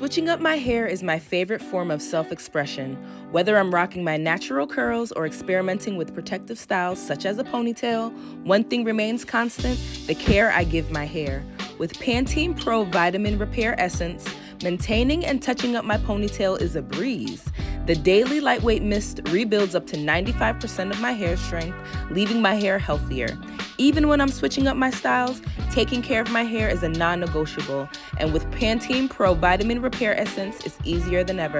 Switching up my hair is my favorite form of self-expression. Whether I'm rocking my natural curls or experimenting with protective styles such as a ponytail, one thing remains constant: the care I give my hair. With Pantene Pro Vitamin Repair Essence, maintaining and touching up my ponytail is a breeze. The daily lightweight mist rebuilds up to 95% of my hair strength, leaving my hair healthier. Even when I'm switching up my styles, taking care of my hair is a non-negotiable. And with Pantene Pro Vitamin Repair Essence, it's easier than ever.